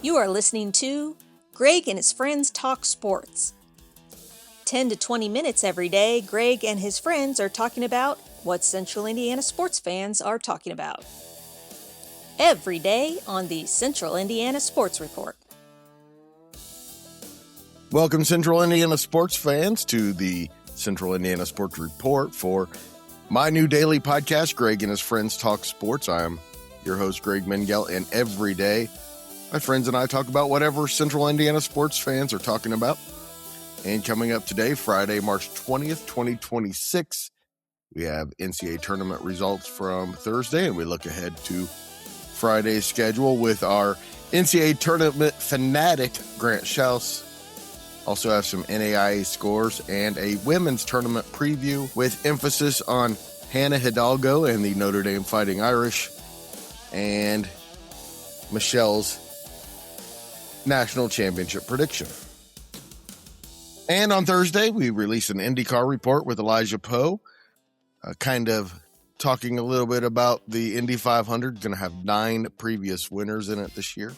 You are listening to Greg and his friends talk sports. 10 to 20 minutes every day, Greg and his friends are talking about what Central Indiana sports fans are talking about. Every day on the Central Indiana Sports Report. Welcome, Central Indiana sports fans, to the Central Indiana Sports Report for my new daily podcast, Greg and his friends talk sports. I am your host, Greg Mengel, and every day my friends and I talk about whatever Central Indiana sports fans are talking about. And coming up today, Friday, March 20th, 2026, we have NCAA Tournament results from Thursday, and we look ahead to Friday's schedule with our NCAA Tournament fanatic, Grant Shouse. Also have some NAIA scores and a women's tournament preview with emphasis on Hannah Hidalgo and the Notre Dame Fighting Irish, and Michelle's national championship prediction. And on Thursday, we released an IndyCar report with Elijah Poe, kind of talking a little bit about the Indy 500. Going to have 9 previous winners in it this year.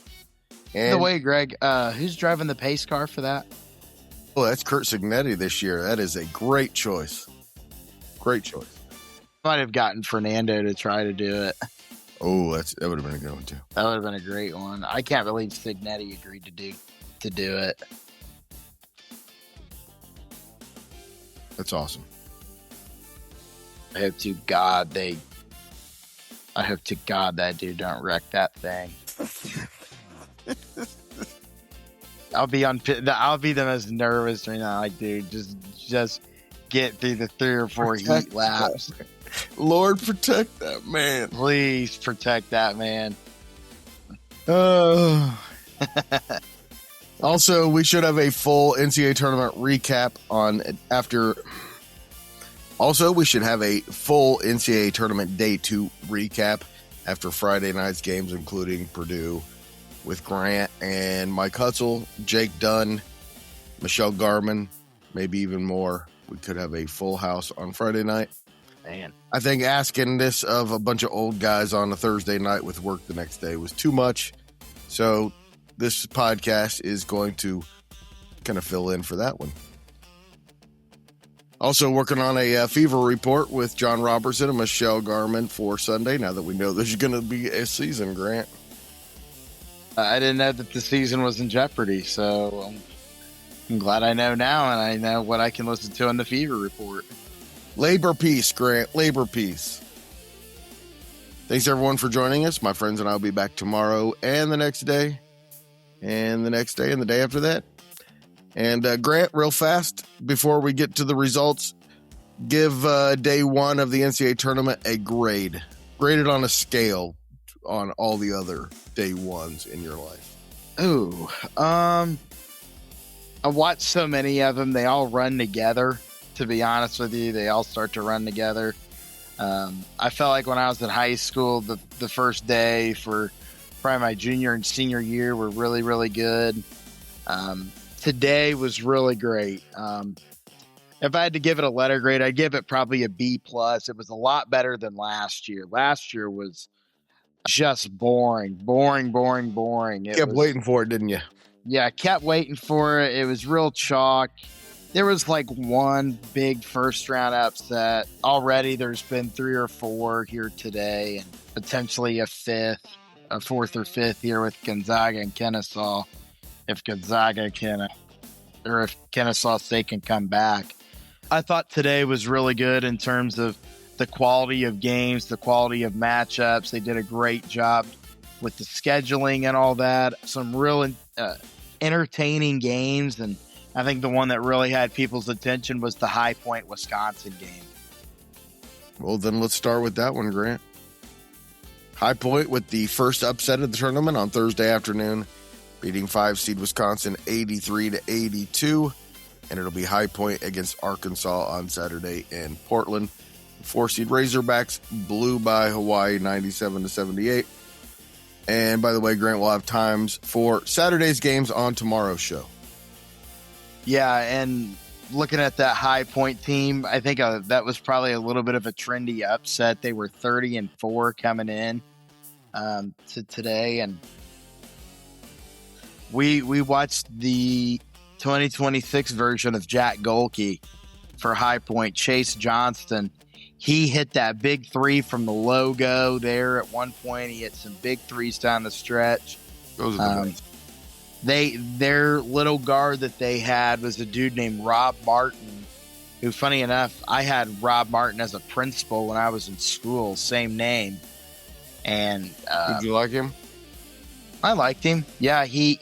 And, by the way, Greg, who's driving the pace car for that? Oh, that's Kurt Signetti this year. That is a great choice. Great choice. Might have gotten Fernando to try to do it. Oh, that would have been a good one, too. That would have been a great one. I can't believe Signetti agreed to do it. That's awesome. I hope to God that dude don't wreck that thing. I'll be the most nervous right now. Like, dude, just get through the 3 or 4 heat laps. Lord, protect that man. Please protect that man. Also, we should have a full NCAA tournament recap we should have a full NCAA tournament day 2 recap after Friday night's games, including Purdue, with Grant and Mike Hutzel, Jake Dunn, Michelle Garmon, maybe even more. We could have a full house on Friday night. Man, I think asking this of a bunch of old guys on a Thursday night with work the next day was too much. So this podcast is going to kind of fill in for that one. Also working on a fever report with John Robertson and Michelle Garmon for Sunday, now that we know there's going to be a season, Grant. I didn't know that the season was in jeopardy, so I'm glad I know now, and I know what I can listen to on the fever report. Labor peace, Grant. Labor peace. Thanks, everyone, for joining us. My friends and I will be back tomorrow and the next day and the next day and the day after that. And Grant, real fast, before we get to the results, give day 1 of the NCAA tournament a grade. Grade it on a scale on all the other day 1s in your life. Oh, I watched so many of them. They all run together. To be honest with you, they all start to run together. I felt like when I was in high school, the first day for probably my junior and senior year were really, really good. Today was really great. If I had to give it a letter grade, I'd give it probably a B+. It was a lot better than last year. Last year was just boring. Kept waiting for it, didn't you? Yeah, I kept waiting for it. It was real chalk. There was like one big first round upset. Already there's been 3 or 4 here today, and potentially a 4th or 5th here with Gonzaga and Kennesaw. If Kennesaw State can come back. I thought today was really good in terms of the quality of games, the quality of matchups. They did a great job with the scheduling and all that. Some real entertaining games, and I think the one that really had people's attention was the High Point, Wisconsin game. Well, then let's start with that one, Grant. High Point with the first upset of the tournament on Thursday afternoon, beating 5-seed Wisconsin 83-82, and it'll be High Point against Arkansas on Saturday in Portland. 4-seed Razorbacks blew by Hawaii 97-78. And by the way, Grant will have times for Saturday's games on tomorrow's show. Yeah, and looking at that High Point team, I think that was probably a little bit of a trendy upset. They were 30-4 coming in to today, and We watched the 2026 version of Jack Golke for High Point. Chase Johnston, he hit that big three from the logo there at one point. He hit some big threes down the stretch. Those are the best. Their little guard that they had was a dude named Rob Martin, who, funny enough, I had Rob Martin as a principal when I was in school, same name. And did you like him? I liked him. Yeah, he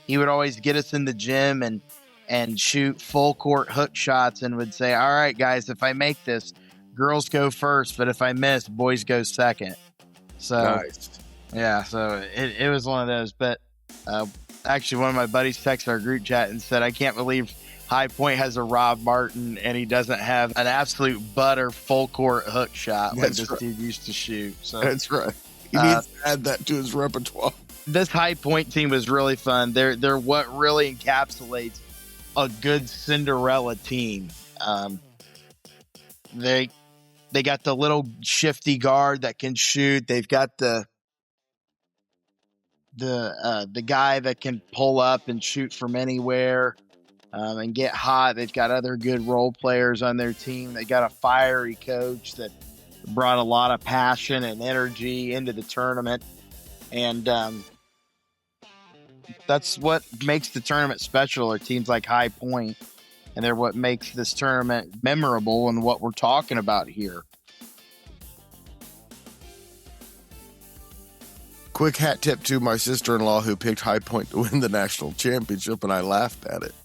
would always get us in the gym and shoot full court hook shots and would say, "All right, guys, if I make this, girls go first, but if I miss, boys go second." So Nice. yeah, so it was one of those. But actually, one of my buddies texted our group chat and said, "I can't believe High Point has a Rob Martin and he doesn't have an absolute butter full court hook shot like this dude used to shoot." So That's right. He needs to add that to his repertoire. this High Point team was really fun. They're what really encapsulates a good Cinderella team. They got the little shifty guard that can shoot. They've got the guy that can pull up and shoot from anywhere and get hot. They've got other good role players on their team. They got a fiery coach that brought a lot of passion and energy into the tournament. And that's what makes the tournament special, are teams like High Point. And they're what makes this tournament memorable and what we're talking about here. Quick hat tip to my sister-in-law who picked High Point to win the national championship, and I laughed at it.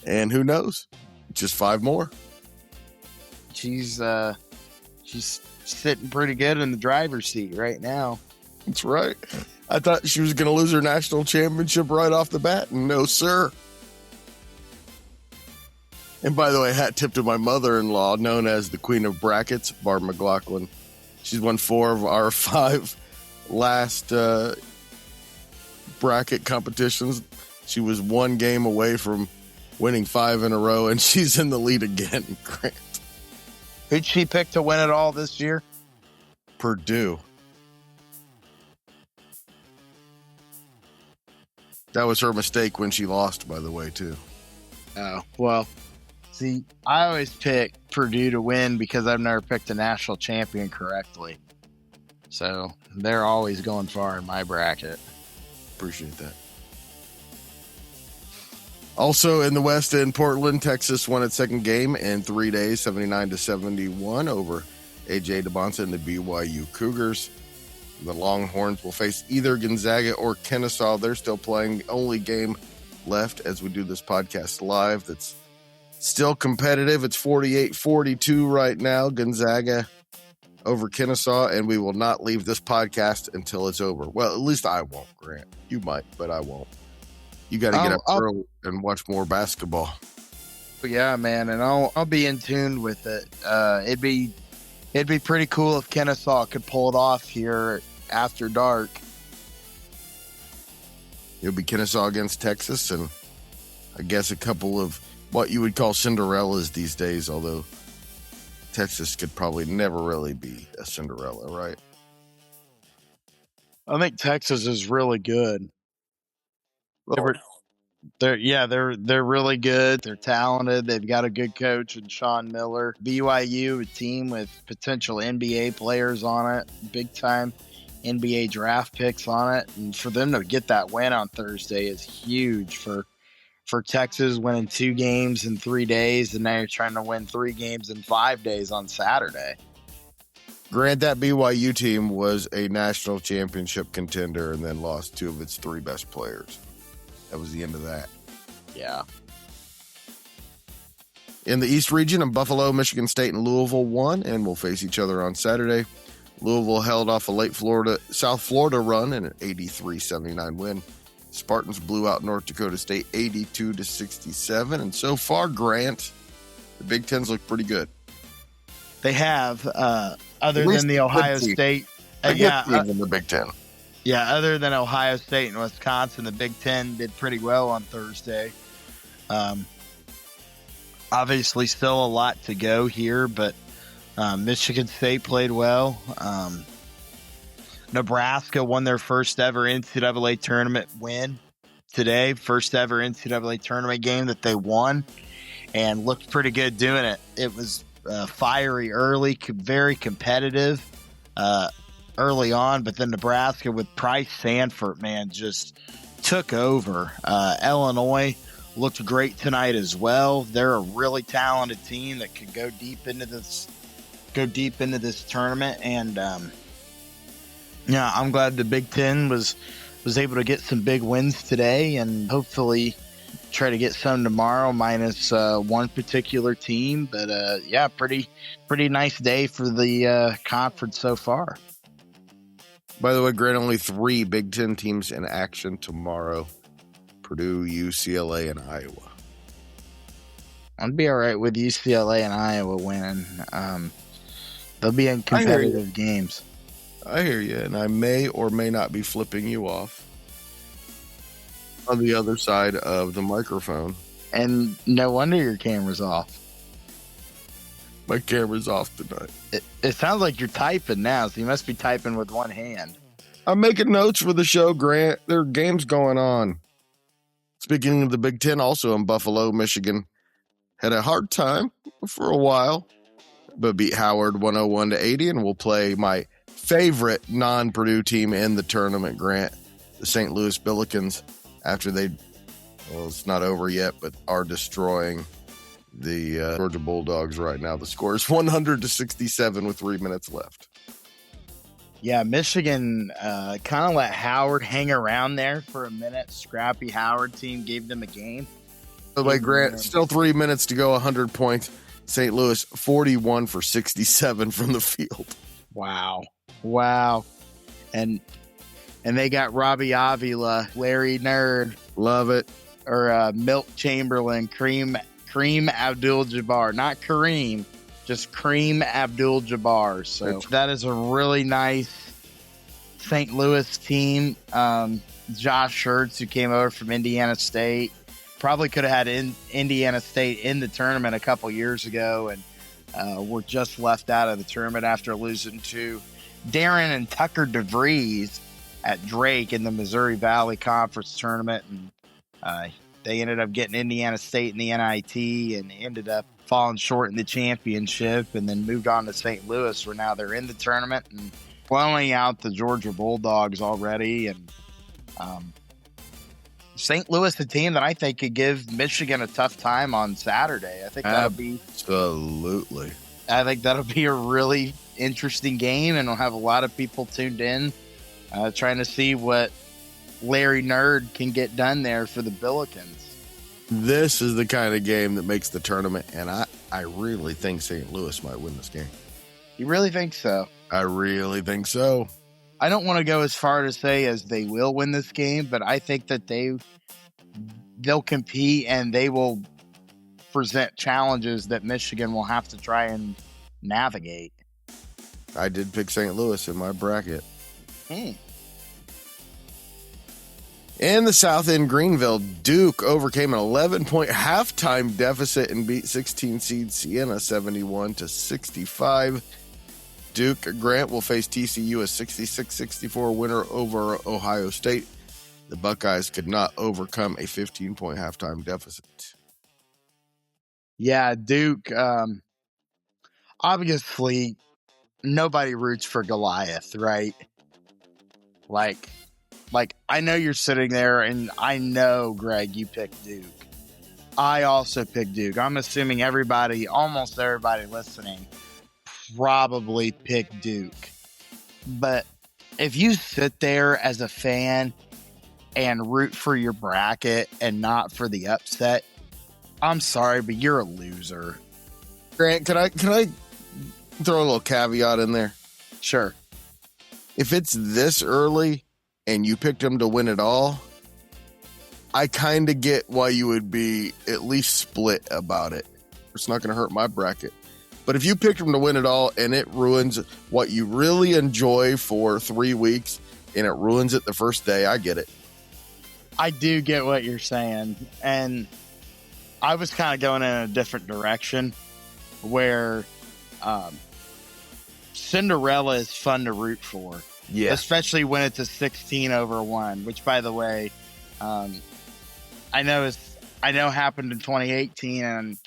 And who knows? Just 5 more. She's sitting pretty good in the driver's seat right now. That's right. I thought she was going to lose her national championship right off the bat. No, sir. And by the way, hat tip to my mother-in-law, known as the Queen of Brackets, Barb McLaughlin. She's won 4 of our 5 last bracket competitions. She was 1 game away from winning 5 in a row, and she's in the lead again. Grant. Who'd she pick to win it all this year? Purdue. That was her mistake when she lost, by the way, too. Oh, well, see, I always pick Purdue to win because I've never picked a national champion correctly. So they're always going far in my bracket. Appreciate that. Also in the West End, Portland, Texas won its second game in 3 days, 79-71 over AJ DeBonsa and the BYU Cougars. The Longhorns will face either Gonzaga or Kennesaw. They're still playing. The only game left as we do this podcast live that's still competitive. It's 48-42 right now, Gonzaga over Kennesaw, and we will not leave this podcast until it's over. Well, at least I won't, Grant. You might, but I won't. You got to get up early and watch more basketball. Yeah, man, and I'll be in tune with it. It'd be pretty cool if Kennesaw could pull it off here after dark. It'll be Kennesaw against Texas, and I guess a couple of what you would call Cinderellas these days, although Texas could probably never really be a Cinderella, right? I think Texas is really good. They're really good. They're talented. They've got a good coach in Sean Miller. BYU, a team with potential NBA players on it, big time NBA draft picks on it, and for them to get that win on Thursday is huge for Texas, winning 2 games in 3 days, and now you're trying to win 3 games in 5 days on Saturday. Grant, that BYU team was a national championship contender and then lost 2 of its 3 best players. That was the end of that. Yeah. In the East region, in Buffalo, Michigan State and Louisville won and will face each other on Saturday. Louisville held off a late South Florida run in an 83-79 win. Spartans blew out North Dakota State 82-67. And so far, Grant, the Big Ten's look pretty good. They have, other than the Ohio State. In the Big Ten. Yeah, other than Ohio State and Wisconsin, the Big Ten did pretty well on Thursday. Obviously, still a lot to go here, but Michigan State played well. Nebraska won their first ever NCAA tournament win today. First ever NCAA tournament game that they won, and looked pretty good doing it. It was fiery early, very competitive early on, but then Nebraska with Price Sanford, man, just took over. Illinois looked great tonight as well. They're a really talented team that could go deep into this tournament, and I'm glad the Big Ten was able to get some big wins today, and hopefully try to get some tomorrow, minus one particular team. But pretty nice day for the conference so far. By the way, Grant, only 3 Big Ten teams in action tomorrow: Purdue, UCLA, and Iowa. I'd be all right with UCLA and Iowa winning. They'll be in competitive games. I hear you, and I may or may not be flipping you off on the other side of the microphone. And no wonder your camera's off. My camera's off tonight. It sounds like you're typing now, so you must be typing with one hand. I'm making notes for the show, Grant. There are games going on. Speaking of the Big Ten, also in Buffalo, Michigan had a hard time for a while, but beat Howard 101-80, and will play my favorite non-Purdue team in the tournament, Grant, the St. Louis Billikens, after it's not over yet, but are destroying the Georgia Bulldogs right now. The score is 100-67 with 3 minutes left. Yeah, Michigan kind of let Howard hang around there for a minute. Scrappy Howard team gave them a game. By the way, Grant, still 3 minutes to go, 100 points. St. Louis 41 for 67 from the field. Wow. And they got Robbie Avila, Larry Nerd. Love it. Or Milt Chamberlain, Kareem Abdul-Jabbar. Not Kareem, just Kareem Abdul-Jabbar. So that is a really nice St. Louis team. Josh Schertz, who came over from Indiana State, probably could have had Indiana State in the tournament a couple years ago, and were just left out of the tournament after losing to Darren and Tucker DeVries at Drake in the Missouri Valley Conference tournament. And they ended up getting Indiana State in the NIT and ended up falling short in the championship, and then moved on to St. Louis, where now they're in the tournament and blowing out the Georgia Bulldogs already. And St. Louis, a team that I think could give Michigan a tough time on Saturday. I think that'll be a really interesting game, and we'll have a lot of people tuned in trying to see what Larry Nerd can get done there for the Billikens. This is the kind of game that makes the tournament, and I really think St. Louis might win this game. You really think so? I really think so. I don't want to go as far to say as they will win this game, but I think that they'll compete, and they will present challenges that Michigan will have to try and navigate. I did pick St. Louis in my bracket. In the South End, Greenville, Duke overcame an 11-point halftime deficit and beat 16 seed Siena 71-65. Duke, Grant, will face TCU, a 66-64 winner over Ohio State. The Buckeyes could not overcome a 15-point halftime deficit. Yeah, Duke, obviously nobody roots for Goliath, right? Like I know you're sitting there, and I know, Greg, you picked Duke. I also picked Duke. I'm assuming almost everybody listening probably picked Duke. But if you sit there as a fan and root for your bracket and not for the upset, I'm sorry, but you're a loser. Grant, can I throw a little caveat in there? Sure. If it's this early and you picked them to win it all, I kind of get why you would be at least split about it. It's not going to hurt my bracket. But if you picked them to win it all and it ruins what you really enjoy for 3 weeks and it ruins it the first day, I get it. I do get what you're saying. And I was kind of going in a different direction where Cinderella is fun to root for. Yeah. Especially when it's a 16-1, which, by the way, I know happened in 2018, and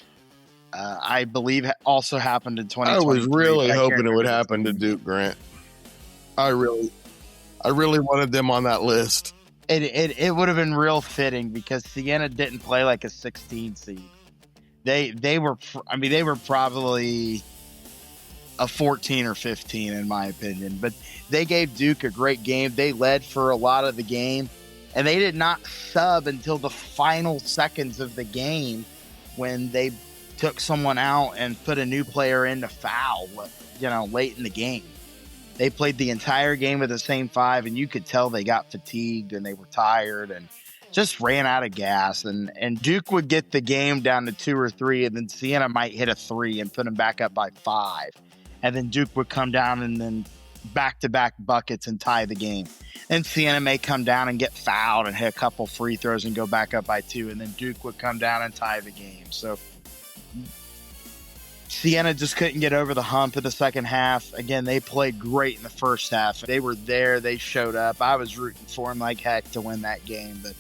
I believe also happened in 2023. I was really hoping it would remember happen to Duke, Grant. I really wanted them on that list. It would have been real fitting because Siena didn't play like a 16 seed. They were probably a 14 or 15 in my opinion, but they gave Duke a great game. They led for a lot of the game, and they did not sub until the final seconds of the game when they took someone out and put a new player in to foul, late in the game. They played the entire game with the same five, and you could tell they got fatigued and they were tired and just ran out of gas. And Duke would get the game down to 2 or 3, and then Siena might hit a 3 and put them back up by 5. And then Duke would come down and then back-to-back buckets and tie the game. And Siena may come down and get fouled and hit a couple free throws and go back up by 2, and then Duke would come down and tie the game. So Siena just couldn't get over the hump in the second half. Again, they played great in the first half. They were there. They showed up. I was rooting for them like heck to win that game, but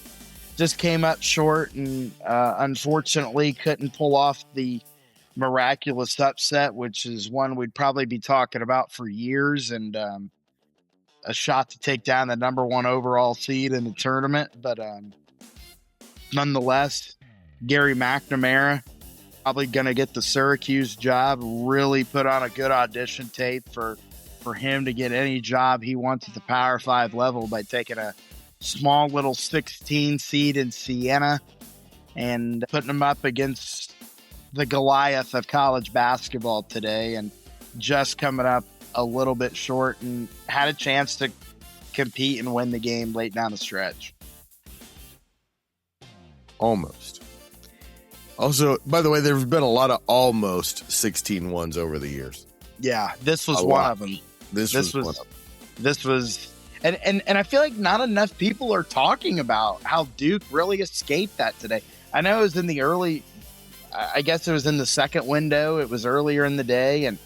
just came up short and unfortunately couldn't pull off the miraculous upset, which is one we'd probably be talking about for years, and a shot to take down the number 1 overall seed in the tournament. But nonetheless, Gary McNamara, probably going to get the Syracuse job, really put on a good audition tape for him to get any job he wants at the Power 5 level by taking a small little 16 seed in Siena and putting them up against the Goliath of college basketball today, and just coming up a little bit short, and had a chance to compete and win the game late down the stretch. Almost. Also, by the way, there's been a lot of almost 16-1s over the years. Yeah, this was one of them. This was, and I feel like not enough people are talking about how Duke really escaped that today. I know it was in the early, I guess it was in the second window. It was earlier in the day, and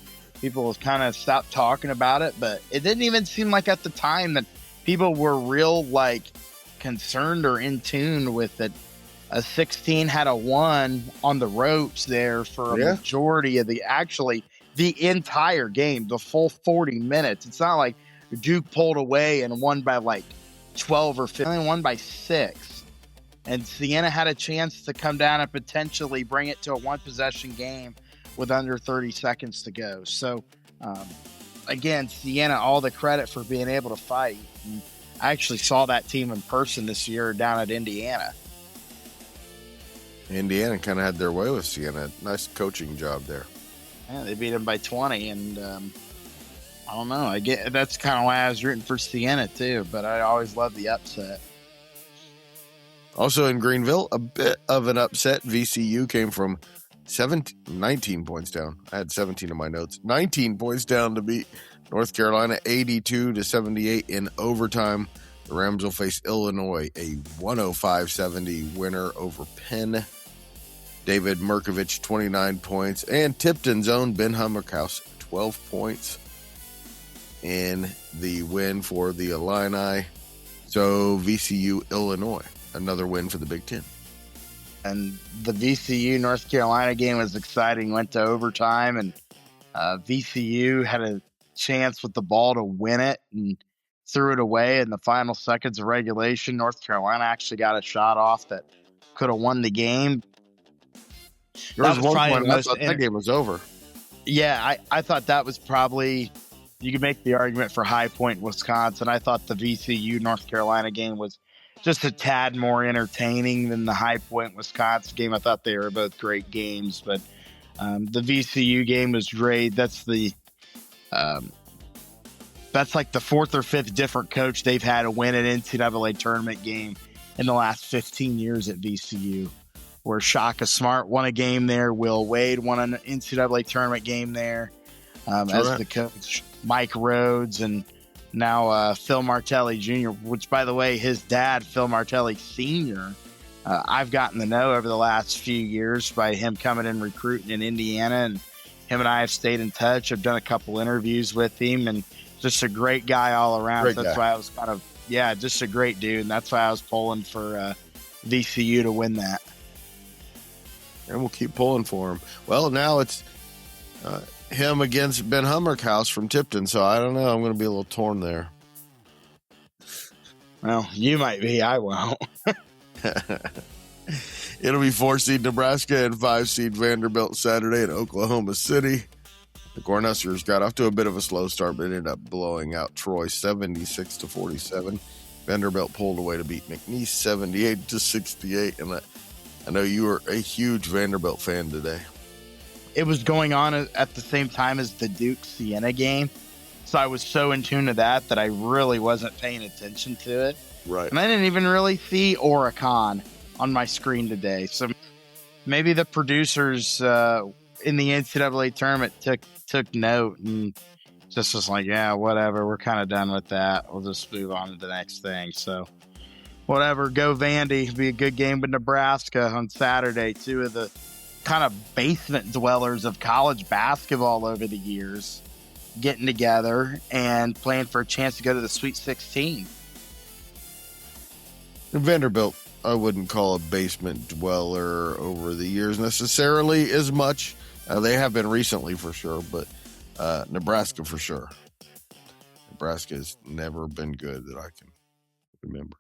people kind of stopped talking about it, but it didn't even seem like at the time that people were real concerned or in tune with it. A 16 had a 1 on the ropes there for a majority of the entire game, the full 40 minutes. It's not like Duke pulled away and won by 12 or 15, won by 6. And Siena had a chance to come down and potentially bring it to a 1-possession game with under 30 seconds to go. So, again, Siena, all the credit for being able to fight. And I actually saw that team in person this year down at Indiana. Indiana kind of had their way with Siena. Nice coaching job there. Yeah, they beat them by 20, and I don't know. That's kind of why I was rooting for Siena too. But I always love the upset. Also in Greenville, a bit of an upset. VCU came from 19 points down. I had 17 in my notes. 19 points down to beat North Carolina, 82-78 in overtime. The Rams will face Illinois, a 105-70 winner over Penn. David Merkovich, 29 points. And Tipton's own Ben Hummerkaus, 12 points in the win for the Illini. So VCU, Illinois, another win for the Big Ten. And the VCU North Carolina game was exciting. Went to overtime, and VCU had a chance with the ball to win it and threw it away in the final seconds of regulation. North Carolina actually got a shot off that could have won the game. There was one point I thought that game was over. Yeah, I thought that was probably, you could make the argument for High Point, Wisconsin. I thought the VCU North Carolina game was just a tad more entertaining than the High Point, Wisconsin game. I thought they were both great games, but the VCU game was great. That's like the 4th or 5th different coach they've had to win an NCAA tournament game in the last 15 years at VCU. Where Shaka Smart won a game there, Will Wade won an NCAA tournament game there as the coach, Mike Rhodes, and now Phil Martelli Jr., which, by the way, his dad, Phil Martelli Sr., I've gotten to know over the last few years by him coming and recruiting in Indiana, and him and I have stayed in touch. I've done a couple interviews with him, and just a great guy all around. That's why I was just a great dude, and that's why I was pulling for VCU to win that. And we'll keep pulling for him. Well, now it's him against Ben Hummerkhaus from Tipton, so I don't know. I'm going to be a little torn there. Well, you might be. I won't. It'll be 4-seed Nebraska and 5-seed Vanderbilt Saturday in Oklahoma City. The Cornhuskers got off to a bit of a slow start, but ended up blowing out Troy 76-47. Vanderbilt pulled away to beat McNeese 78-68, and I know you were a huge Vanderbilt fan today. It was going on at the same time as the Duke-Siena game, so I was so in tune to that I really wasn't paying attention to it. Right. And I didn't even really see Oricon on my screen today, so maybe the producers in the NCAA tournament took note and just was like, yeah, whatever, we're kind of done with that. We'll just move on to the next thing. So whatever, go Vandy. It'll be a good game with Nebraska on Saturday. Two of the kind of basement dwellers of college basketball over the years getting together and playing for a chance to go to the Sweet 16. Vanderbilt, I wouldn't call a basement dweller over the years necessarily as much. They have been recently for sure, but Nebraska for sure. Nebraska has never been good that I can remember.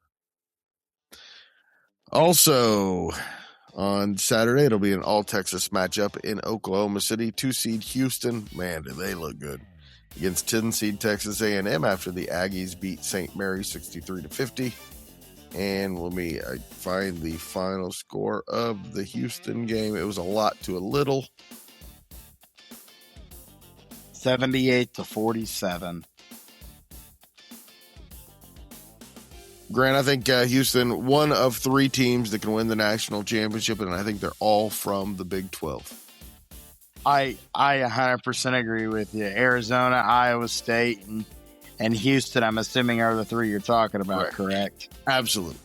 Also, on Saturday, it'll be an all-Texas matchup in Oklahoma City. 2-seed Houston, man, do they look good, against 10-seed Texas A&M after the Aggies beat St. Mary's 63-50. And let me find the final score of the Houston game. It was a lot to a little. 78-47. Grant, I think Houston, one of three teams that can win the national championship, and I think they're all from the Big 12. I 100% agree with you. Arizona, Iowa State, and Houston, I'm assuming, are the three you're talking about, right? Correct? Absolutely.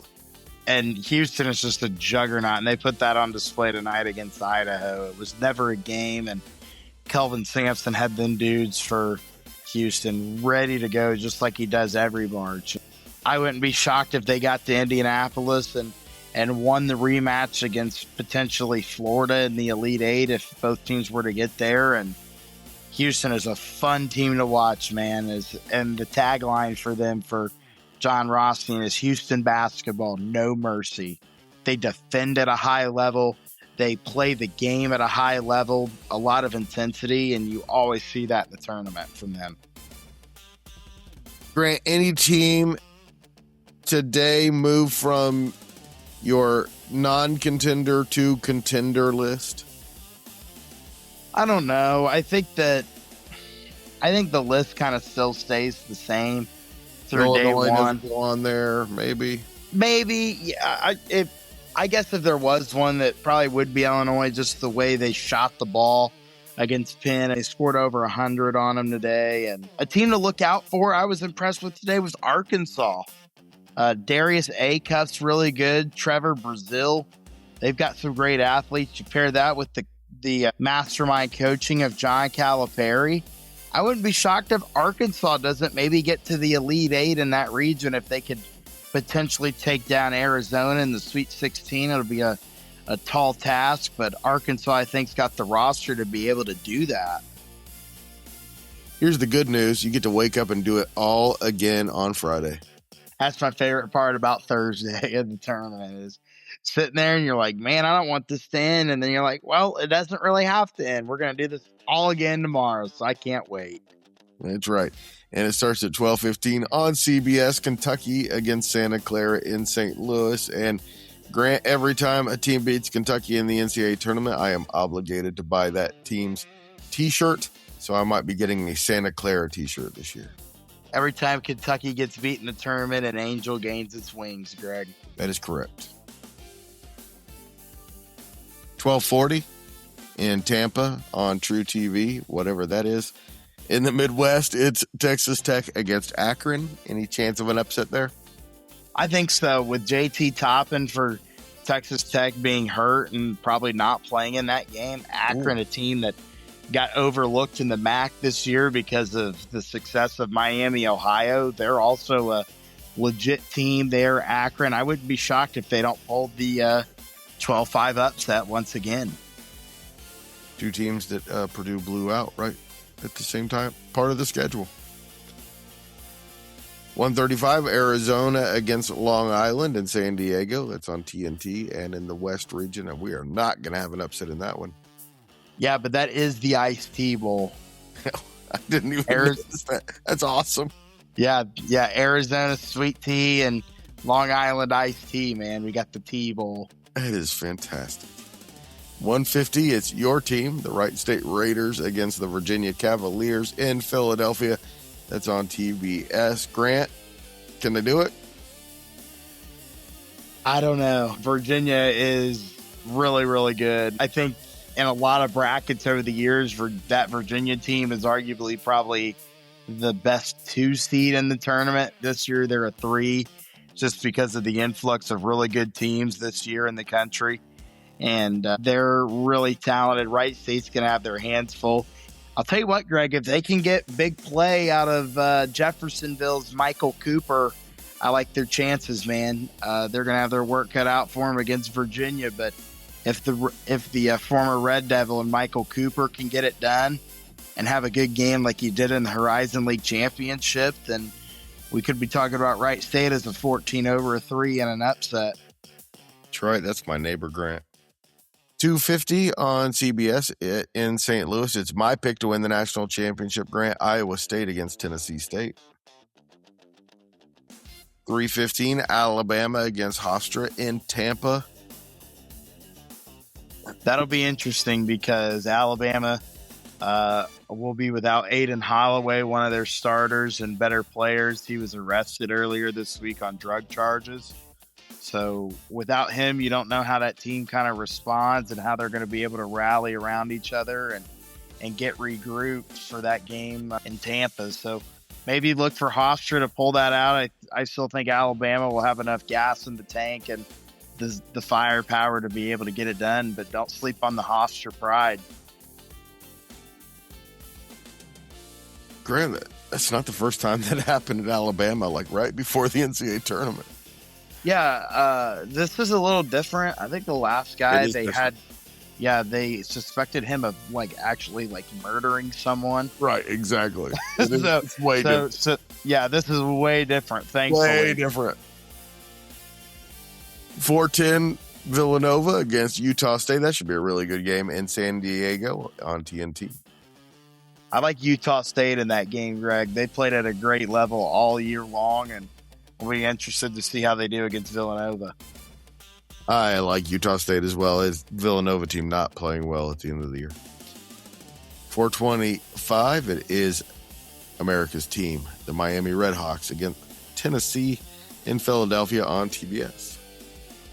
And Houston is just a juggernaut, and they put that on display tonight against Idaho. It was never a game, and Kelvin Sampson had them dudes for Houston ready to go, just like he does every March. I wouldn't be shocked if they got to Indianapolis and won the rematch against potentially Florida in the Elite Eight if both teams were to get there. And Houston is a fun team to watch, man. And the tagline for them, for John Rothstein, is Houston basketball, no mercy. They defend at a high level. They play the game at a high level, a lot of intensity, and you always see that in the tournament from them. Grant, any team today move from your non-contender to contender list? I don't know. I think the list kind of still stays the same through day one. Go on there, maybe. Yeah. I guess if there was one, that probably would be Illinois, just the way they shot the ball against Penn. They scored over 100 on them today. And a team to look out for I was impressed with today was Arkansas. Darius Acuff's really good. Trevor Brazil. They've got some great athletes. You pair that with the mastermind coaching of John Calipari. I wouldn't be shocked if Arkansas doesn't maybe get to the Elite Eight in that region. If they could potentially take down Arizona in the Sweet 16, it'll be a tall task, but Arkansas, I think, has got the roster to be able to do that. Here's the good news. You get to wake up and do it all again on Friday. That's my favorite part about Thursday of the tournament, is sitting there and you're like, man, I don't want this to end. And then you're like, well, it doesn't really have to end. We're going to do this all again tomorrow, so I can't wait. That's right. And it starts at 12:15 on CBS, Kentucky against Santa Clara in St. Louis. And Grant, every time a team beats Kentucky in the NCAA tournament, I am obligated to buy that team's t-shirt. So I might be getting a Santa Clara t-shirt this year. Every time Kentucky gets beat in the tournament, an angel gains its wings, Greg. That is correct. 12:40 in Tampa on True TV, whatever that is. In the Midwest, it's Texas Tech against Akron. Any chance of an upset there? I think so. With JT Toppin for Texas Tech being hurt and probably not playing in that game, Akron, a team that got overlooked in the MAC this year because of the success of Miami, Ohio. They're also a legit team there, Akron. I wouldn't be shocked if they don't pull the 12-5 upset once again. Two teams that Purdue blew out right at the same time, part of the schedule. 1:35, Arizona against Long Island and San Diego. That's on TNT and in the West region, and we are not going to have an upset in that one. Yeah, but that is the Iced Tea Bowl. I didn't even notice that. That's awesome. Yeah, Arizona sweet tea and Long Island iced tea, man. We got the Tea Bowl. That is fantastic. 1:50, it's your team, the Wright State Raiders against the Virginia Cavaliers in Philadelphia. That's on TBS. Grant, can they do it? I don't know. Virginia is really, really good. I think in a lot of brackets over the years, that Virginia team is arguably probably the best 2 seed in the tournament. This year, they're a 3, just because of the influx of really good teams this year in the country. And they're really talented. Wright State's going to have their hands full. I'll tell you what, Greg, if they can get big play out of Jeffersonville's Michael Cooper, I like their chances, man. They're going to have their work cut out for them against Virginia. But if the former Red Devil and Michael Cooper can get it done and have a good game like he did in the Horizon League Championship, then we could be talking about Wright State as a 14-3 and an upset. That's right. That's my neighbor, Grant. 2:50 on CBS in St. Louis. It's my pick to win the national championship, Grant. Iowa State against Tennessee State. 3:15, Alabama against Hofstra in Tampa. That'll be interesting because Alabama will be without Aiden Holloway, one of their starters and better players. He was arrested earlier this week on drug charges. So without him, you don't know how that team kind of responds and how they're going to be able to rally around each other and get regrouped for that game in Tampa. So maybe look for Hofstra to pull that out. I still think Alabama will have enough gas in the tank and the firepower to be able to get it done, but don't sleep on the Hofstra pride. Grant, that's not the first time that happened in Alabama, like right before the NCAA tournament. Yeah, this is a little different. I think the last guy they had, they suspected him of actually murdering someone. Right, exactly. It's way different. So, this is way different. Thankfully, way different. 4:10, Villanova against Utah State. That should be a really good game in San Diego on TNT. I like Utah State in that game, Greg. They played at a great level all year long, and we'll be interested to see how they do against Villanova. I like Utah State as well as Villanova team not playing well at the end of the year. 4:25, it is America's team, the Miami Redhawks against Tennessee in Philadelphia on TBS.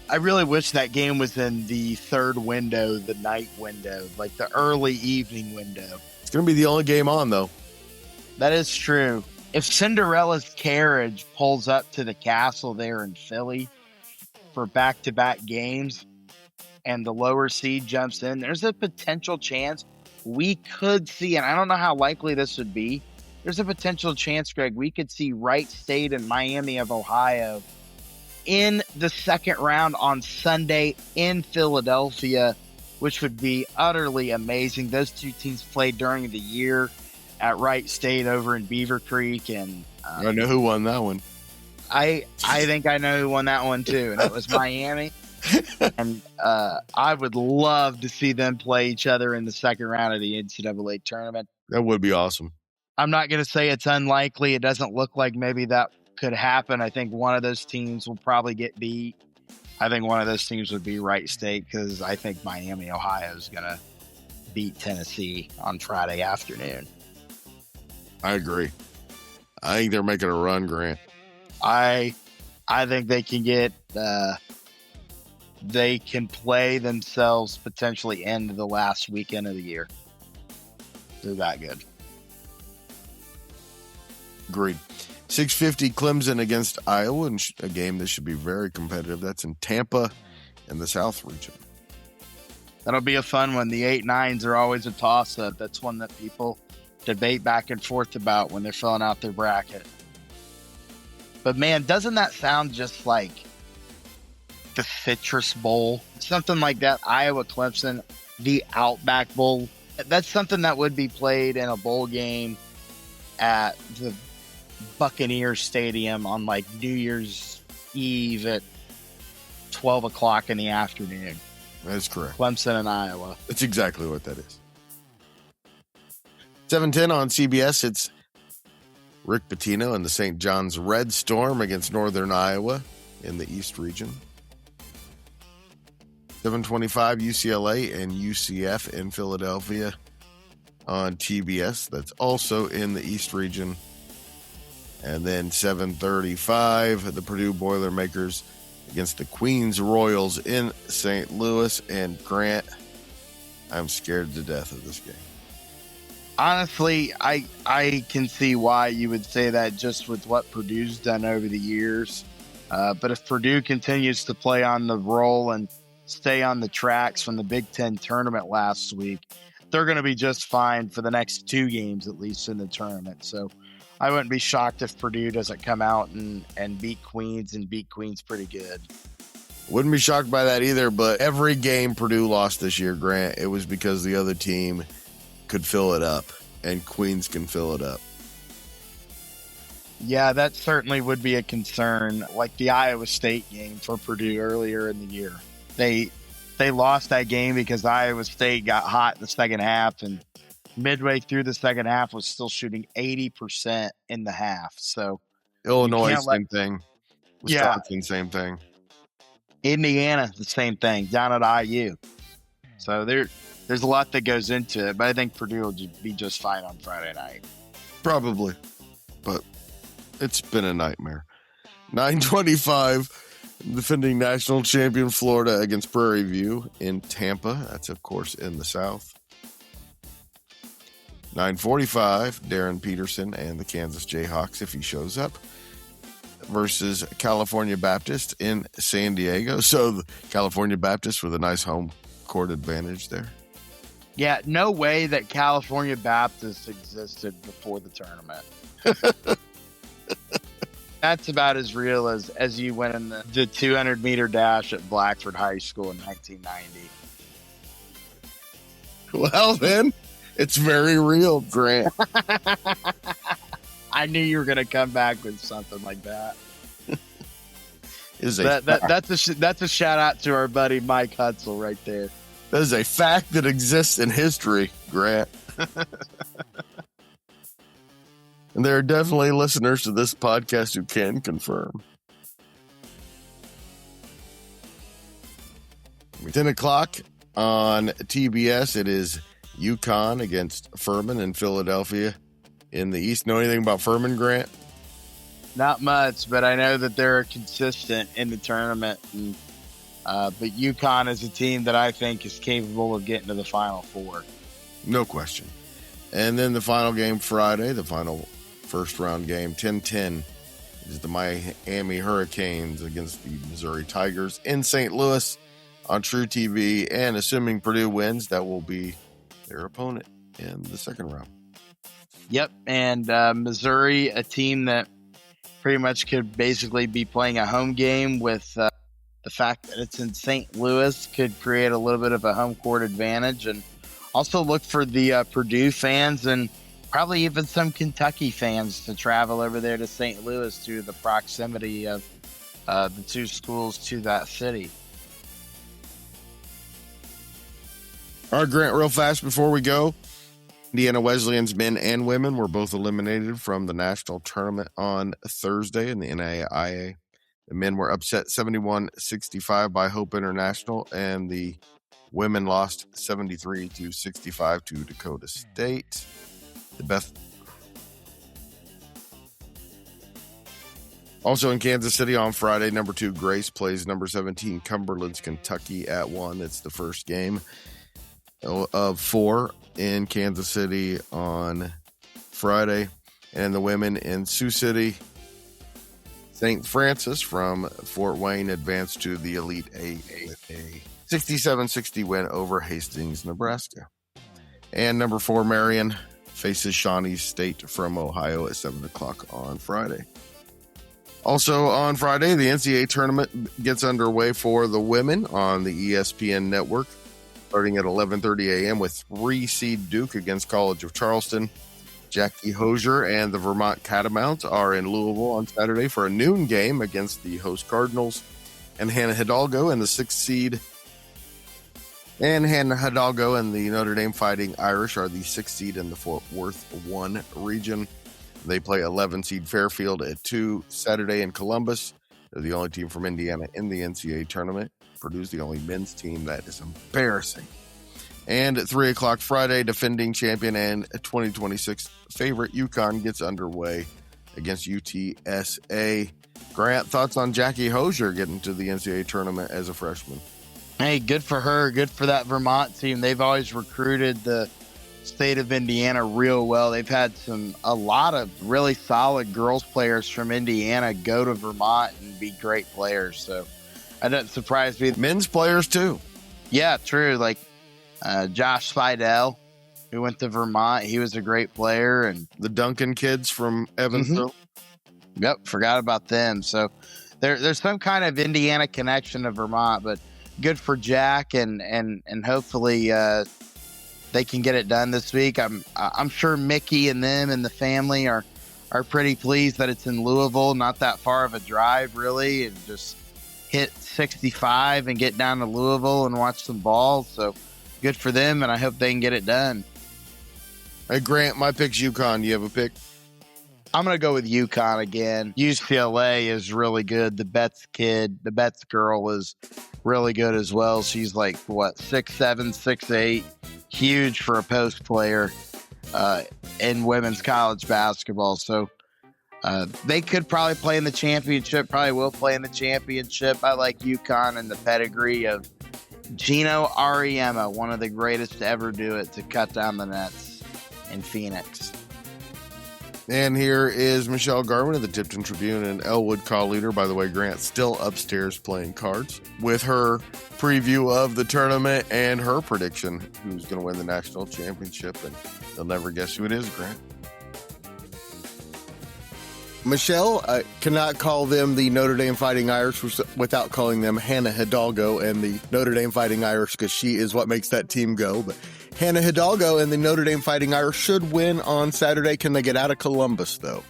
I really wish that game was in the third window, the night window, like the early evening window. It's going to be the only game on, though. That is true. If Cinderella's carriage pulls up to the castle there in Philly for back-to-back games and the lower seed jumps in, there's a potential chance we could see, and I don't know how likely this would be, there's a potential chance, Greg, we could see Wright State and Miami of Ohio in the second round on Sunday in Philadelphia, which would be utterly amazing. Those two teams played during the year at Wright State over in Beaver Creek, and I know who won that one. I think I know who won that one too, and it was Miami. And I would love to see them play each other in the second round of the NCAA tournament. That would be awesome. I'm not going to say it's unlikely. It doesn't look like maybe that could happen. I think one of those teams will probably get beat. I think one of those teams would be Wright State because I think Miami, Ohio is going to beat Tennessee on Friday afternoon. I agree. I think they're making a run, Grant. I think they can get they can play themselves potentially into the last weekend of the year. They're that good. Agreed. 6:50, Clemson against Iowa, and a game that should be very competitive. That's in Tampa in the South region. That'll be a fun one. The 8-9s are always a toss-up. That's one that people debate back and forth about when they're filling out their bracket. But man, doesn't that sound just like the Citrus Bowl? Something like that. Iowa Clemson, the Outback Bowl. That's something that would be played in a bowl game at the Buccaneers Stadium on like New Year's Eve at 12 o'clock in the afternoon. That is correct. Clemson and Iowa. That's exactly what that is. 7:10 on CBS. It's Rick Pitino and the St. John's Red Storm against Northern Iowa in the East region. 7:25 UCLA and UCF in Philadelphia on TBS. That's also in the East region. And then 7:35, the Purdue Boilermakers against the Queens Royals in St. Louis. And Grant, I'm scared to death of this game. Honestly, I can see why you would say that just with what Purdue's done over the years. But if Purdue continues to play on the roll and stay on the tracks from the Big Ten tournament last week, they're going to be just fine for the next 2 games, at least in the tournament. So I wouldn't be shocked if Purdue doesn't come out and beat Queens pretty good. Wouldn't be shocked by that either, but every game Purdue lost this year, Grant, it was because the other team could fill it up, and Queens can fill it up. Yeah, that certainly would be a concern, like the Iowa State game for Purdue earlier in the year. They lost that game because Iowa State got hot in the second half, and midway through the second half was still shooting 80% in the half. So Illinois, same thing. Wisconsin, same thing. Indiana, the same thing, down at IU. So there's a lot that goes into it, but I think Purdue will be just fine on Friday night. Probably, but it's been a nightmare. 9:25, defending national champion Florida against Prairie View in Tampa. That's, of course, in the South. 9:45, Darren Peterson and the Kansas Jayhawks, if he shows up, versus California Baptist in San Diego. So the California Baptist with a nice home court advantage there. Yeah, no way that California Baptist existed before the tournament. That's about as real as you went in the 200-meter dash at Blackford High School in 1990. Well, then, it's very real, Grant. I knew you were going to come back with something like that. That's a shout out to our buddy Mike Hutzel right there. That is a fact that exists in history, Grant. And there are definitely listeners to this podcast who can confirm. 10 o'clock on TBS, it is UConn against Furman in Philadelphia in the East. Know anything about Furman, Grant? Not much, but I know that they're consistent in the tournament. And, but UConn is a team that I think is capable of getting to the Final Four. No question. And then the final game Friday, the final first-round game, 10-10, is the Miami Hurricanes against the Missouri Tigers in St. Louis on True TV. And assuming Purdue wins, that will be their opponent in the second round. Yep, and Missouri, a team that pretty much could basically be playing a home game with the fact that it's in St. Louis could create a little bit of a home court advantage. And also look for the Purdue fans and probably even some Kentucky fans to travel over there to St. Louis due to the proximity of the two schools to that city. All right, Grant, real fast before we go. Indiana Wesleyan's men and women were both eliminated from the national tournament on Thursday in the NAIA. The men were upset 71-65 by Hope International, and the women lost 73-65 to Dakota State. Also in Kansas City on Friday, number 2 Grace plays number 17 Cumberland's Kentucky at 1. It's the first game of 4 in Kansas City on Friday. And the women in Sioux City, St. Francis from Fort Wayne advanced to the Elite Eight with a 67-60 win over Hastings, Nebraska. And number 4 Marion faces Shawnee State from Ohio at 7 o'clock on Friday. Also on Friday, the NCAA tournament gets underway for the women on the ESPN network, starting at 11:30 a.m. with 3-seed Duke against College of Charleston. Jackie Hosier and the Vermont Catamounts are in Louisville on Saturday for a noon game against the host Cardinals. And Hannah Hidalgo and the 6th seed and Hannah Hidalgo and the Notre Dame Fighting Irish are the 6th seed in the Fort Worth 1 region. They play 11 seed Fairfield at 2 Saturday in Columbus. They're the only team from Indiana in the NCAA tournament. Purdue's the only men's team. That is embarrassing. And at 3 o'clock Friday, defending champion and 2026 favorite UConn gets underway against UTSA. Grant, thoughts on Jackie Hosier getting to the NCAA tournament as a freshman? Hey, good for her. Good for that Vermont team. They've always recruited the state of Indiana real well. They've had a lot of really solid girls players from Indiana go to Vermont and be great players. So that doesn't surprise me. Men's players too. Yeah, true. Like Josh Fidel, who went to Vermont. He was a great player. And the Duncan kids from Evansville. Mm-hmm. Yep, forgot about them. So there's some kind of Indiana connection to Vermont, but good for Jack and hopefully they can get it done this week. I'm sure Mickey and them and the family are pretty pleased that it's in Louisville, not that far of a drive really, and just hit 65 and get down to Louisville and watch some ball. So good for them, and I hope they can get it done. Hey Grant, my pick's UConn. Do you have a pick? I'm going to go with UConn again. UCLA is really good. The Betts girl is really good as well. She's like, 6'7", 6'8", huge for a post player in women's college basketball. So they could probably play in the championship, probably will play in the championship. I like UConn and the pedigree of Gino Auriemma, one of the greatest to ever do it, to cut down the nets in Phoenix. And here is Michelle Garmon of the Tipton Tribune and Elwood Call Leader. By the way, Grant's still upstairs playing cards with her preview of the tournament and her prediction who's going to win the national championship. And you'll never guess who it is, Grant. Michelle, I cannot call them the Notre Dame Fighting Irish without calling them Hannah Hidalgo and the Notre Dame Fighting Irish, because she is what makes that team go. But Hannah Hidalgo and the Notre Dame Fighting Irish should win on Saturday. Can they get out of Columbus, though?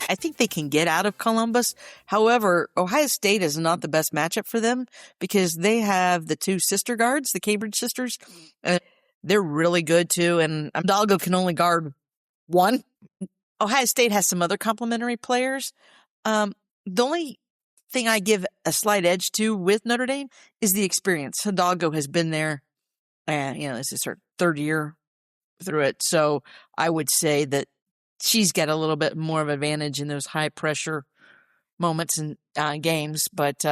I think they can get out of Columbus. However, Ohio State is not the best matchup for them because they have the 2 sister guards, the Cambridge sisters. They're really good, too, and Hidalgo can only guard 1. Ohio State has some other complementary players. The only thing I give a slight edge to with Notre Dame is the experience. Hidalgo has been there, and this is her 3rd year through it. So I would say that she's got a little bit more of an advantage in those high pressure moments in games. But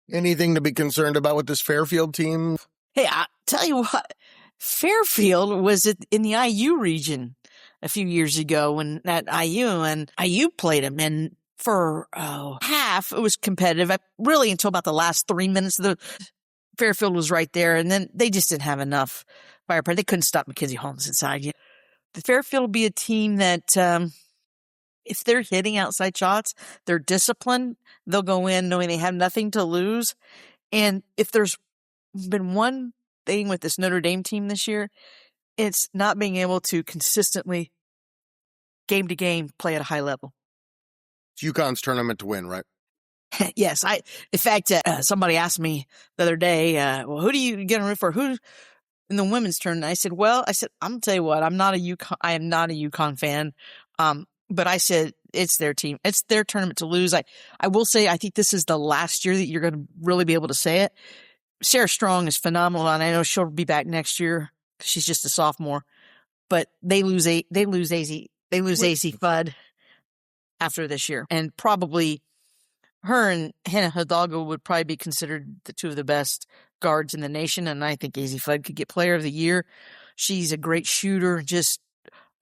anything to be concerned about with this Fairfield team? Hey, I tell you what, Fairfield was in the IU region a few years ago when at IU played them, and for half it was competitive. Really until about the last 3 minutes, the Fairfield was right there, and then they just didn't have enough firepower. They couldn't stop Mackenzie Holmes inside yet. The Fairfield will be a team that if they're hitting outside shots, they're disciplined. They'll go in knowing they have nothing to lose. And if there's been one thing with this Notre Dame team this year, it's not being able to consistently, game to game, play at a high level. It's UConn's tournament to win, right? Yes. In fact, somebody asked me the other day, well, who do you get on root for? Who in the women's tournament? I said, I'm going to tell you what, I am not a UConn fan. But I said, it's their team. It's their tournament to lose. I will say, I think this is the last year that you're going to really be able to say it. Sarah Strong is phenomenal, and I know she'll be back next year. She's just a sophomore, but they lose AZ Fudd after this year, and probably her and Hannah Hidalgo would probably be considered the 2 of the best guards in the nation. And I think AZ Fudd could get Player of the Year. She's a great shooter, just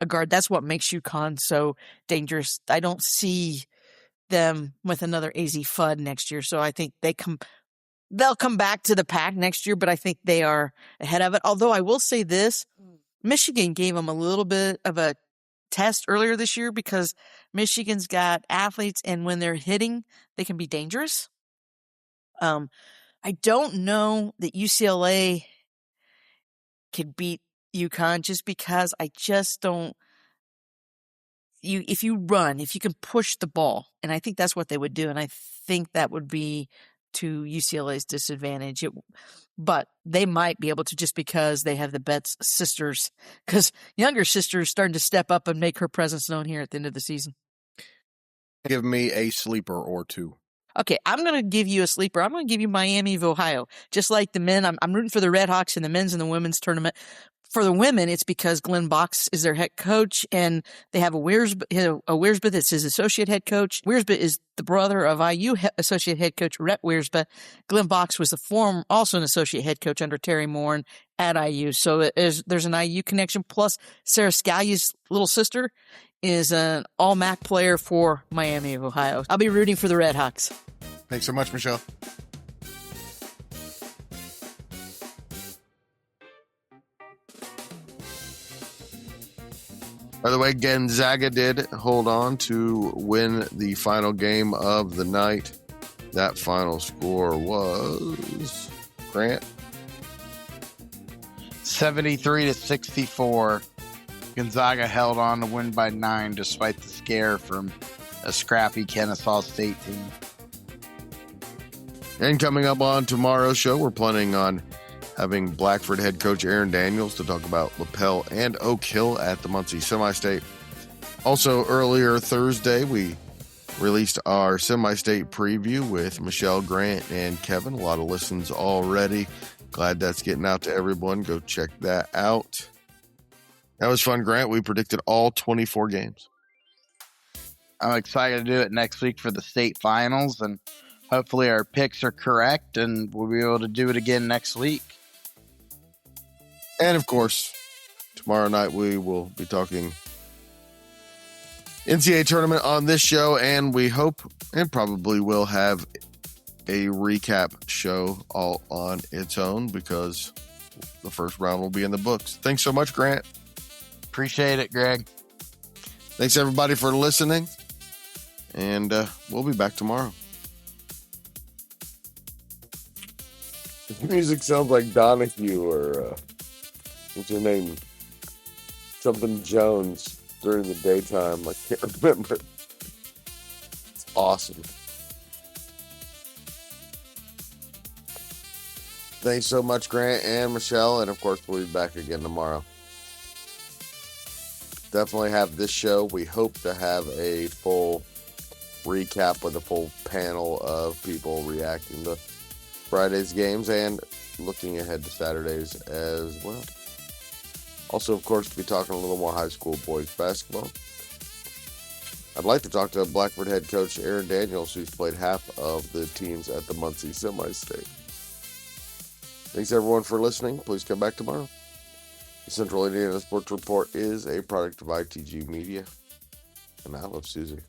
a guard. That's what makes UConn so dangerous. I don't see them with another AZ Fudd next year. So I think they'll come back to the pack next year, but I think they are ahead of it. Although I will say this, Michigan gave them a little bit of a test earlier this year because Michigan's got athletes, and when they're hitting, they can be dangerous. I don't know that UCLA could beat UConn just because I just don't. If you can push the ball, and I think that's what they would do, and I think that would be to UCLA's disadvantage. But they might be able to just because they have the Betts sisters, because younger sister is starting to step up and make her presence known here at the end of the season. Give me a sleeper or two. Okay, I'm going to give you a sleeper. I'm going to give you Miami of Ohio. Just like the men, I'm rooting for the Redhawks in the men's and the women's tournament. For the women, it's because Glenn Box is their head coach, and they have a Wiersbe that's his associate head coach. Wiersbe is the brother of IU associate head coach Rhett Wiersbe. Glenn Box was also an associate head coach under Terry Moore at IU. So there's an IU connection. Plus, Sarah Scalia's little sister is an all-MAC player for Miami of Ohio. I'll be rooting for the Redhawks. Thanks so much, Michelle. By the way, Gonzaga did hold on to win the final game of the night. That final score was, Grant? 73-64. Gonzaga held on to win by 9 despite the scare from a scrappy Kennesaw State team. And coming up on tomorrow's show, we're planning on having Blackford head coach Aaron Daniels to talk about Lapel and Oak Hill at the Muncie Semi-State. Also, earlier Thursday, we released our Semi-State preview with Michelle, Grant, and Kevin. A lot of listens already. Glad that's getting out to everyone. Go check that out. That was fun, Grant. We predicted all 24 games. I'm excited to do it next week for the state finals, and hopefully our picks are correct, and we'll be able to do it again next week. And, of course, tomorrow night we will be talking NCAA Tournament on this show, and we hope and probably will have a recap show all on its own because the first round will be in the books. Thanks so much, Grant. Appreciate it, Greg. Thanks, everybody, for listening, and we'll be back tomorrow. The music sounds like Donahue or what's your name? Something Jones during the daytime. I can't remember. It's awesome. Thanks so much, Grant and Michelle, and of course we'll be back again tomorrow. Definitely have this show. We hope to have a full recap with a full panel of people reacting to Friday's games and looking ahead to Saturdays as well. Also, of course, to be talking a little more high school boys basketball. I'd like to talk to Blackford head coach Aaron Daniels, who's played half of the teams at the Muncie Semi-State. Thanks, everyone, for listening. Please come back tomorrow. The Central Indiana Sports Report is a product of ITG Media, and I love Susie.